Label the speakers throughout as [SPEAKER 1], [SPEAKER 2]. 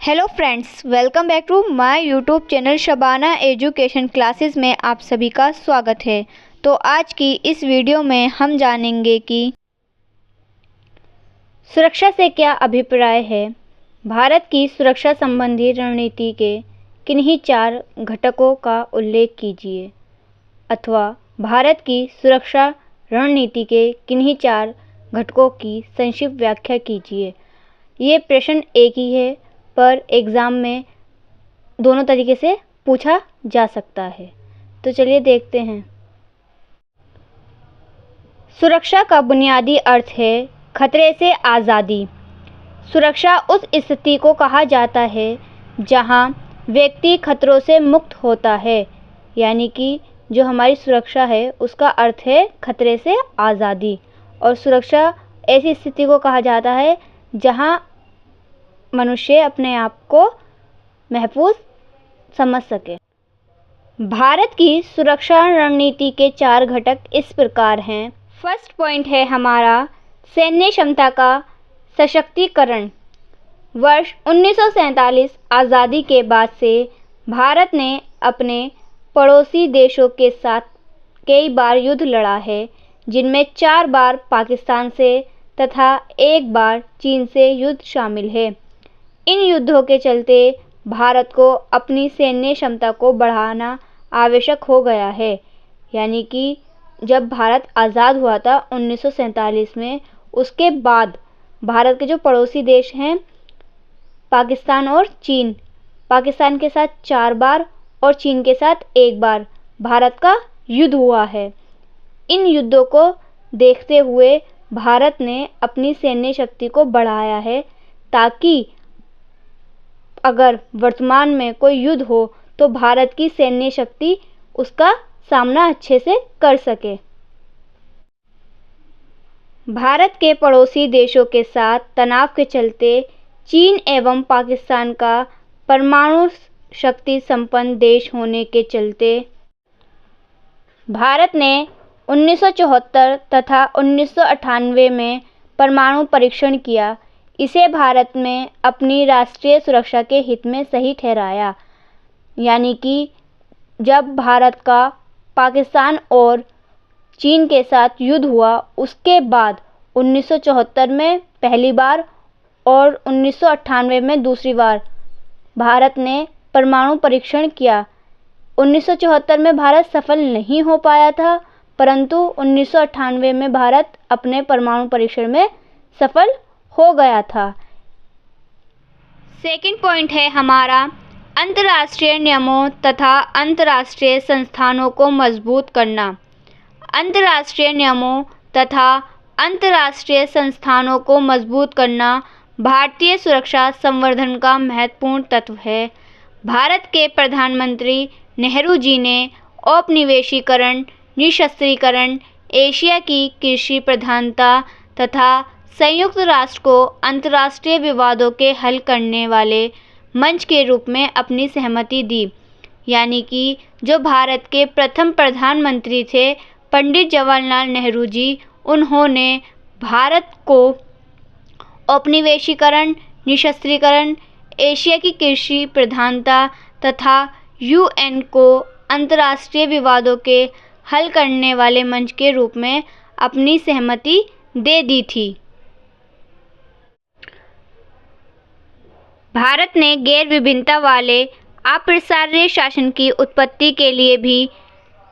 [SPEAKER 1] Hello friends, welcome back to my YouTube channel Shabana education classes में आप सभी का स्वागत है। तो आज की इस वीडियो में हम जानेंगे कि सुरक्षा से क्या अभिप्राय है। भारत की सुरक्षा संबंधी रणनीति के किन्हीं 4 घटकों का उल्लेख कीजिए, अथवा भारत की सुरक्षा रणनीति के किन्हीं 4 घटकों की संक्षिप्त व्याख्या कीजिए। ये प्रश्न एक ही है, पर एग्ज़ाम में दोनों तरीके से पूछा जा सकता है। तो चलिए देखते हैं। सुरक्षा का बुनियादी अर्थ है खतरे से आज़ादी। सुरक्षा उस स्थिति को कहा जाता है जहां व्यक्ति खतरों से मुक्त होता है, यानी कि जो हमारी सुरक्षा है उसका अर्थ है खतरे से आज़ादी। और सुरक्षा ऐसी स्थिति को कहा जाता है जहां मनुष्य अपने आप को महफूज समझ सके। भारत की सुरक्षा रणनीति के 4 घटक इस प्रकार हैं। फर्स्ट पॉइंट है हमारा सैन्य क्षमता का सशक्तिकरण। वर्ष 1947 आज़ादी के बाद से भारत ने अपने पड़ोसी देशों के साथ कई बार युद्ध लड़ा है, जिनमें 4 बार पाकिस्तान से तथा 1 बार चीन से युद्ध शामिल है। इन युद्धों के चलते भारत को अपनी सैन्य क्षमता को बढ़ाना आवश्यक हो गया है, यानी कि जब भारत आज़ाद हुआ था 1947 में, उसके बाद भारत के जो पड़ोसी देश हैं पाकिस्तान और चीन, पाकिस्तान के साथ 4 बार और चीन के साथ 1 बार भारत का युद्ध हुआ है। इन युद्धों को देखते हुए भारत ने अपनी सैन्य शक्ति को बढ़ाया है, ताकि अगर वर्तमान में कोई युद्ध हो तो भारत की सैन्य शक्ति उसका सामना अच्छे से कर सके। भारत के पड़ोसी देशों के साथ तनाव के चलते चीन एवं पाकिस्तान का परमाणु शक्ति संपन्न देश होने के चलते भारत ने 1974 तथा 1998 में परमाणु परीक्षण किया। इसे भारत में अपनी राष्ट्रीय सुरक्षा के हित में सही ठहराया, यानी कि जब भारत का पाकिस्तान और चीन के साथ युद्ध हुआ, उसके बाद 1974 में पहली बार और 1998 में दूसरी बार भारत ने परमाणु परीक्षण किया। 1974 में भारत सफल नहीं हो पाया था, परंतु 1998 में भारत अपने परमाणु परीक्षण में सफल हो गया था। सेकंड पॉइंट है हमारा अंतर्राष्ट्रीय नियमों तथा अंतर्राष्ट्रीय संस्थानों को मजबूत करना। अंतर्राष्ट्रीय नियमों तथा अंतर्राष्ट्रीय संस्थानों को मजबूत करना भारतीय सुरक्षा संवर्धन का महत्वपूर्ण तत्व है। भारत के प्रधानमंत्री नेहरू जी ने औपनिवेशीकरण, निशस्त्रीकरण, एशिया की कृषि प्रधानता तथा संयुक्त राष्ट्र को अंतर्राष्ट्रीय विवादों के हल करने वाले मंच के रूप में अपनी सहमति दी, यानी कि जो भारत के प्रथम प्रधानमंत्री थे पंडित जवाहरलाल नेहरू जी, उन्होंने भारत को औपनिवेशीकरण, निशस्त्रीकरण, एशिया की कृषि प्रधानता तथा यूएन को अंतर्राष्ट्रीय विवादों के हल करने वाले मंच के रूप में अपनी सहमति दे दी थी। भारत ने गैर विभिन्नता वाले अप्रसार्य शासन की उत्पत्ति के लिए भी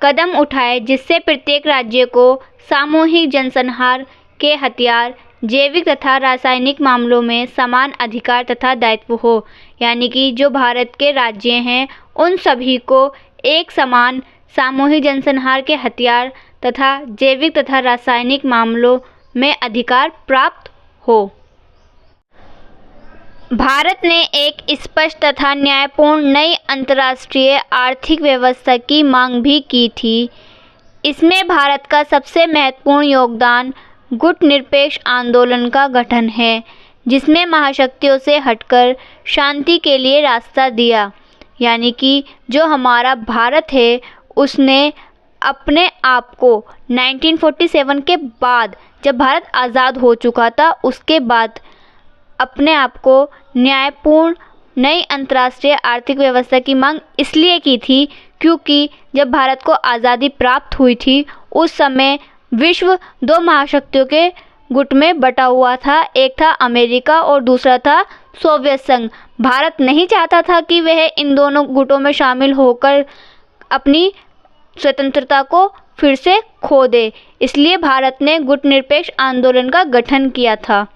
[SPEAKER 1] कदम उठाए, जिससे प्रत्येक राज्य को सामूहिक जनसंहार के हथियार, जैविक तथा रासायनिक मामलों में समान अधिकार तथा दायित्व हो, यानी कि जो भारत के राज्य हैं उन सभी को एक समान सामूहिक जनसंहार के हथियार तथा जैविक तथा रासायनिक मामलों में अधिकार प्राप्त हो। भारत ने एक स्पष्ट तथा न्यायपूर्ण नई अंतर्राष्ट्रीय आर्थिक व्यवस्था की मांग भी की थी। इसमें भारत का सबसे महत्वपूर्ण योगदान गुटनिरपेक्ष आंदोलन का गठन है, जिसमें महाशक्तियों से हटकर शांति के लिए रास्ता दिया, यानी कि जो हमारा भारत है उसने अपने आप को 1947 के बाद, जब भारत आज़ाद हो चुका था, उसके बाद अपने आप को न्यायपूर्ण नई अंतर्राष्ट्रीय आर्थिक व्यवस्था की मांग इसलिए की थी क्योंकि जब भारत को आज़ादी प्राप्त हुई थी उस समय विश्व दो महाशक्तियों के गुट में बटा हुआ था। एक था अमेरिका और दूसरा था सोवियत संघ। भारत नहीं चाहता था कि वह इन दोनों गुटों में शामिल होकर अपनी स्वतंत्रता को फिर से खो दे, इसलिए भारत ने गुटनिरपेक्ष आंदोलन का गठन किया था।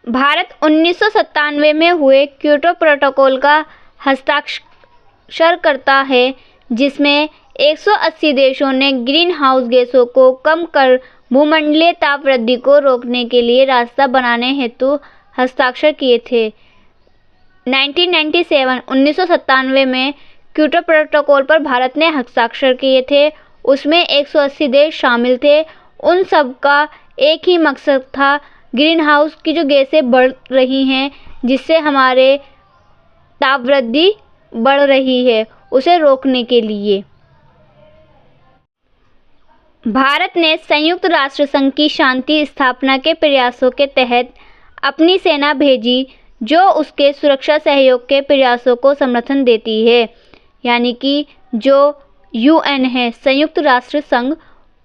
[SPEAKER 1] भारत 1997 में हुए क्योटो प्रोटोकॉल का हस्ताक्षर करता है, जिसमें 180 देशों ने ग्रीन हाउस गैसों को कम कर भूमंडलीय ताप वृद्धि को रोकने के लिए रास्ता बनाने हेतु हस्ताक्षर किए थे। 1997 में क्योटो प्रोटोकॉल पर भारत ने हस्ताक्षर किए थे। उसमें 180 देश शामिल थे। उन सब का एक ही मकसद था, ग्रीन हाउस की जो गैसें बढ़ रही हैं जिससे हमारे ताप वृद्धि बढ़ रही है, उसे रोकने के लिए। भारत ने संयुक्त राष्ट्र संघ की शांति स्थापना के प्रयासों के तहत अपनी सेना भेजी जो उसके सुरक्षा सहयोग के प्रयासों को समर्थन देती है। यानी कि जो UN है, संयुक्त राष्ट्र संघ,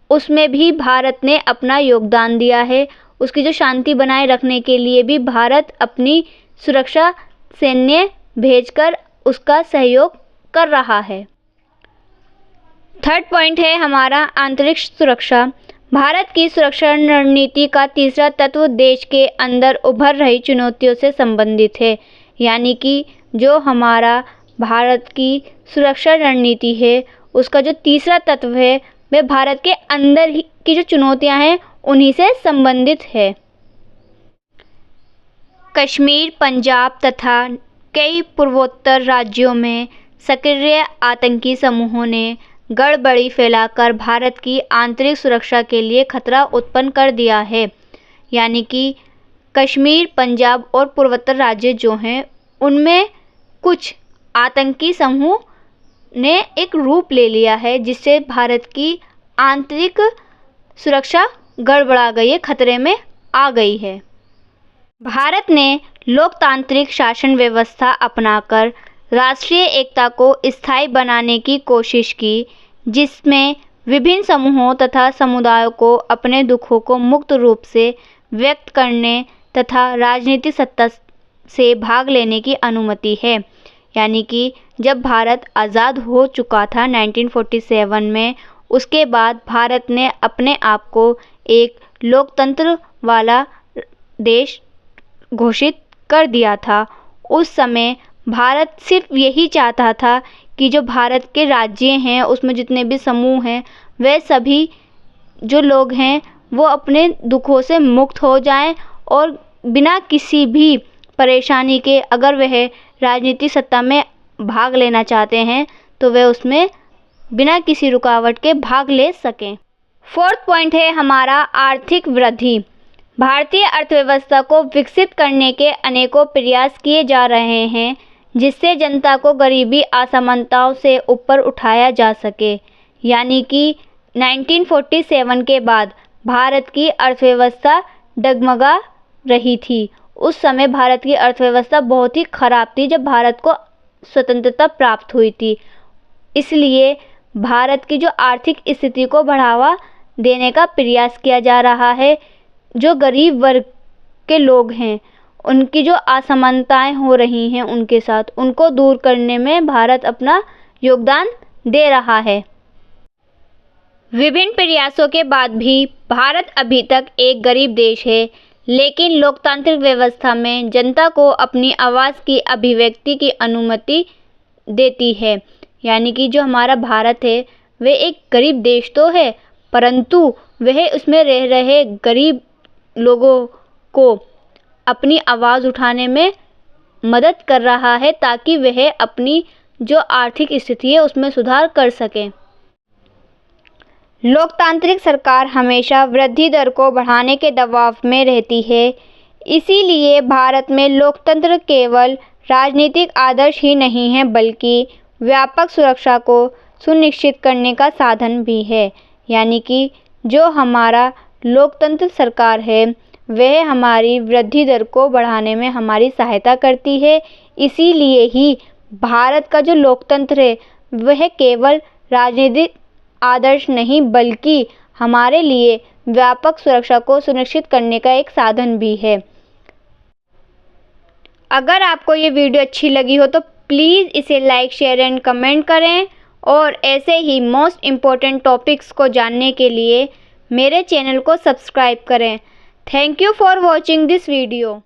[SPEAKER 1] उसमें भी भारत ने अपना योगदान दिया है। उसकी जो शांति बनाए रखने के लिए भी भारत अपनी सुरक्षा सैन्य भेजकर उसका सहयोग कर रहा है। थर्ड पॉइंट है हमारा आंतरिक सुरक्षा। भारत की सुरक्षा रणनीति का तीसरा तत्व देश के अंदर उभर रही चुनौतियों से संबंधित है। यानी कि जो हमारा भारत की सुरक्षा रणनीति है उसका जो तीसरा तत्व है वह भारत के अंदर ही की जो चुनौतियां हैं उन्हीं से संबंधित है। कश्मीर, पंजाब तथा कई पूर्वोत्तर राज्यों में सक्रिय आतंकी समूहों ने गड़बड़ी फैलाकर भारत की आंतरिक सुरक्षा के लिए खतरा उत्पन्न कर दिया है। यानी कि कश्मीर, पंजाब और पूर्वोत्तर राज्य जो हैं उनमें कुछ आतंकी समूह ने एक रूप ले लिया है जिससे भारत की आंतरिक सुरक्षा गड़बड़ा गई है, खतरे में आ गई है। भारत ने लोकतांत्रिक शासन व्यवस्था अपनाकर राष्ट्रीय एकता को स्थायी बनाने की कोशिश की, जिसमें विभिन्न समूहों तथा समुदायों को अपने दुखों को मुक्त रूप से व्यक्त करने तथा राजनीतिक सत्ता से भाग लेने की अनुमति है। यानी कि जब भारत आज़ाद हो चुका था 1947 में, उसके बाद भारत ने अपने आप को एक लोकतंत्र वाला देश घोषित कर दिया था। उस समय भारत सिर्फ यही चाहता था कि जो भारत के राज्य हैं उसमें जितने भी समूह हैं वे सभी जो लोग हैं वो अपने दुखों से मुक्त हो जाएं और बिना किसी भी परेशानी के अगर वह राजनीतिक सत्ता में भाग लेना चाहते हैं तो वे उसमें बिना किसी रुकावट के भाग ले सकें। फोर्थ पॉइंट है हमारा आर्थिक वृद्धि। भारतीय अर्थव्यवस्था को विकसित करने के अनेकों प्रयास किए जा रहे हैं जिससे जनता को गरीबी असमानताओं से ऊपर उठाया जा सके। यानी कि 1947 के बाद भारत की अर्थव्यवस्था डगमगा रही थी। उस समय भारत की अर्थव्यवस्था बहुत ही खराब थी जब भारत को स्वतंत्रता प्राप्त हुई थी। इसलिए भारत की जो आर्थिक स्थिति को बढ़ावा देने का प्रयास किया जा रहा है। जो गरीब वर्ग के लोग हैं उनकी जो असमानताएं हो रही हैं उनके साथ, उनको दूर करने में भारत अपना योगदान दे रहा है। विभिन्न प्रयासों के बाद भी भारत अभी तक एक गरीब देश है, लेकिन लोकतांत्रिक व्यवस्था में जनता को अपनी आवाज़ की अभिव्यक्ति की अनुमति देती है। यानी कि जो हमारा भारत है वह एक गरीब देश तो है, परंतु वह उसमें रह रहे गरीब लोगों को अपनी आवाज़ उठाने में मदद कर रहा है ताकि वह अपनी जो आर्थिक स्थिति है उसमें सुधार कर सकें। लोकतांत्रिक सरकार हमेशा वृद्धि दर को बढ़ाने के दबाव में रहती है। इसीलिए भारत में लोकतंत्र केवल राजनीतिक आदर्श ही नहीं है बल्कि व्यापक सुरक्षा को सुनिश्चित करने का साधन भी है। यानी कि जो हमारा लोकतंत्र सरकार है वह हमारी वृद्धि दर को बढ़ाने में हमारी सहायता करती है। इसीलिए ही भारत का जो लोकतंत्र है वह केवल राजनीतिक आदर्श नहीं बल्कि हमारे लिए व्यापक सुरक्षा को सुनिश्चित करने का एक साधन भी है। अगर आपको ये वीडियो अच्छी लगी हो तो प्लीज़ इसे लाइक, शेयर एंड कमेंट करें और ऐसे ही मोस्ट इम्पोर्टेंट टॉपिक्स को जानने के लिए मेरे चैनल को सब्सक्राइब करें। Thank you for watching this video.